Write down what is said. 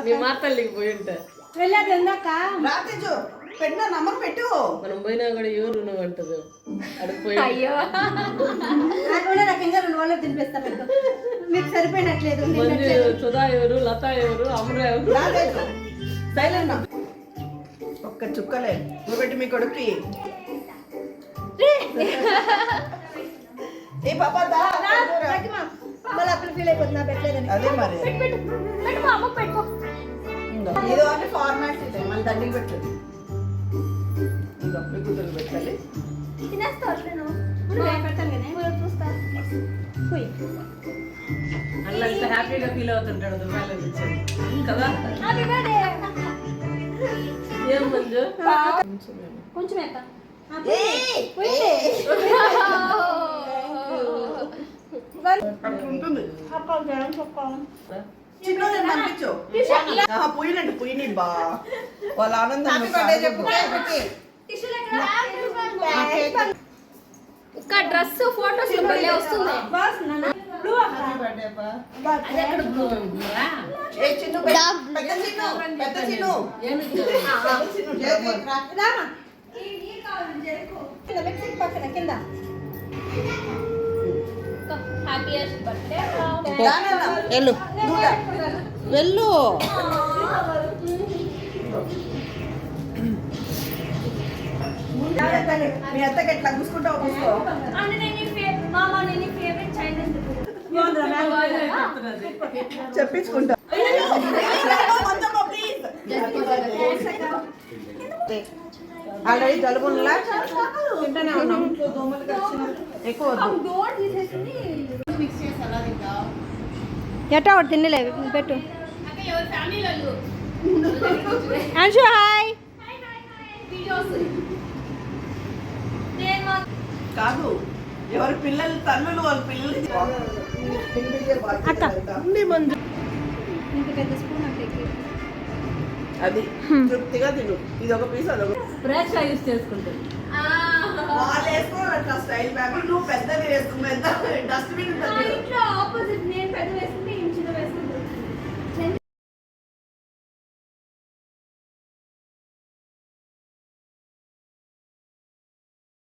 నీ మాతల్లికి పోయి ఉంటా వెళ్ళేది ఎందాక రాతేజు పెట్టిన నమ్మకం పెట్టు. మనం పోయినా కూడా ఎవరు నువ్వు అంటదు అడిగిపోయి. అయ్యో రకంగా 2 వాళ్ళు తినిపిస్తా మీకు సరిపోయినట్లేదు. మంది సుధా ఎవరు, లత ఎవరు, అమర ఎవరు? రాతేజు సైలెంట్ ఒక్క చుక్కలే నువ్వు పెట్టి మీ కొడుక్కి. ఏ పాప దా మళ్ళీ అప్పుడు ఫీల్ అయిపోతున్నా పెట్టలేదని. అదే మరి పెట్టుకో ఏదో అంటే ఫార్మాట్స్ ఉంటాయి మన దండికి పెట్టదు. ఇంకా మీ కూతురు పెట్టాలి. తినేస్తా పెడతాను కానీ చూస్తా అలా ఎంత హ్యాపీగా ఫీల్ అవుతుంటాడు దుబాయ్లో కూర్చొని కదా. ఏం మంజు కొంచెం ఉంటుంది చిన్నది పంపించు. పోయినట్టు పోయినాయి బా వాళ్ళ ఆనందం. ఇంకా డ్రెస్ ఫోటోస్ వస్తుంది. పక్కన కింద వెళ్ళు వెళ్ళు. మీ అత్తకి ఎట్లా చూసుకుంటావు చూసుకో. చెప్పించుకుంటా. ఆల్రెడీ జలుబులా తింటానే ఉన్నాం. ఎక్కువ ఎట్టా ఒకటి తినలే పెట్టు. అంశు హాయ్. కాదు ఎవరి పిల్లలు తల్లులు వాళ్ళ పిల్లలు అది తృప్తిగా తిను. ఇది ఒక పీస్ అదొక ఫ్రెష్ యూస్ చేసుకుంటారు. వాళ్ళు వేసుకోవాలి అట్లా స్టైల్ బ్యాగ్. నువ్వు పెద్దది వేసుకుని పెద్ద డస్ట్బిన్